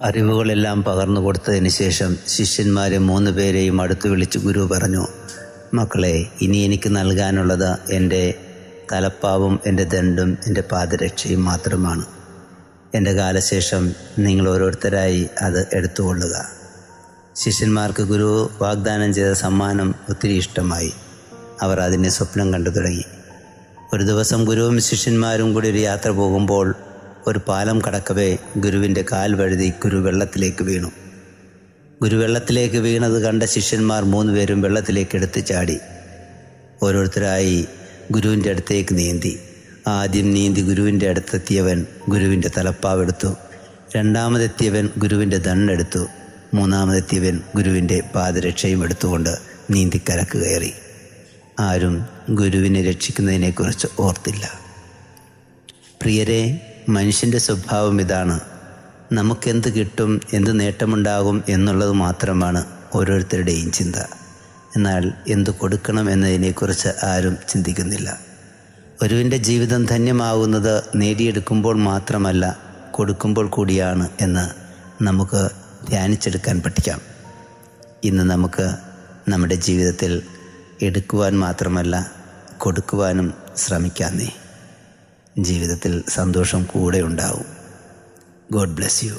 അറിവുകളെല്ലാം പകർന്നു കൊടുത്തതിന് ശേഷം ശിഷ്യന്മാരെ 3 പേരെയും അടുത്തു വിളിച്ച് ഗുരു പറഞ്ഞു, മക്കളെ, ഇനി എനിക്ക് നൽകാനുള്ളത് എൻ്റെ തലപ്പാവും എൻ്റെ ദണ്ഡും എൻ്റെ പാദരക്ഷയും മാത്രമാണ്. എൻ്റെ കാലശേഷം നിങ്ങൾ ഓരോരുത്തരായി അത് എടുത്തുകൊള്ളുക. ശിഷ്യന്മാർക്ക് ഗുരു വാഗ്ദാനം ചെയ്ത സമ്മാനം ഒത്തിരി ഇഷ്ടമായി. അവർ അതിനെ സ്വപ്നം കണ്ടു തുടങ്ങി. ഒരു ദിവസം ഗുരുവും ശിഷ്യന്മാരും കൂടി ഒരു യാത്ര പോകുമ്പോൾ ഒരു പാലം കടക്കവേ ഗുരുവിൻ്റെ കാൽ വഴുതി ഗുരു വെള്ളത്തിലേക്ക് വീണു. ഗുരു വെള്ളത്തിലേക്ക് വീണത് കണ്ട ശിഷ്യന്മാർ 3 പേരും വെള്ളത്തിലേക്ക് എടുത്തു ചാടി. ഓരോരുത്തരായി ഗുരുവിൻ്റെ അടുത്തേക്ക് നീന്തി. ആദ്യം നീന്തി ഗുരുവിൻ്റെ അടുത്തെത്തിയവൻ ഗുരുവിൻ്റെ തലപ്പാവെടുത്തു. രണ്ടാമതെത്തിയവൻ ഗുരുവിൻ്റെ ദണ്ഡെടുത്തു. മൂന്നാമതെത്തിയവൻ ഗുരുവിൻ്റെ പാദരക്ഷയും എടുത്തുകൊണ്ട് നീന്തിക്കരക്ക് കയറി. ആരും ഗുരുവിനെ രക്ഷിക്കുന്നതിനെക്കുറിച്ച് ഓർത്തില്ല. പ്രിയരെ, മനുഷ്യൻ്റെ സ്വഭാവം ഇതാണ്. നമുക്കെന്ത് കിട്ടും, എന്ത് നേട്ടമുണ്ടാകും എന്നുള്ളത് മാത്രമാണ് ഓരോരുത്തരുടെയും ചിന്ത. എന്നാൽ എന്തു കൊടുക്കണം എന്നതിനെക്കുറിച്ച് ആരും ചിന്തിക്കുന്നില്ല. ഒരുവൻ്റെ ജീവിതം ധന്യമാകുന്നത് നേടിയെടുക്കുമ്പോൾ മാത്രമല്ല, കൊടുക്കുമ്പോൾ കൂടിയാണ് എന്ന് നമുക്ക് ധ്യാനിച്ചെടുക്കാൻ പഠിക്കാം. ഇന്ന് നമുക്ക് നമ്മുടെ ജീവിതത്തിൽ എടുക്കുവാൻ മാത്രമല്ല കൊടുക്കുവാനും ശ്രമിക്കാന്നേ. ജീവിതത്തിൽ സന്തോഷം കൂടെ ഉണ്ടാവും. God bless you.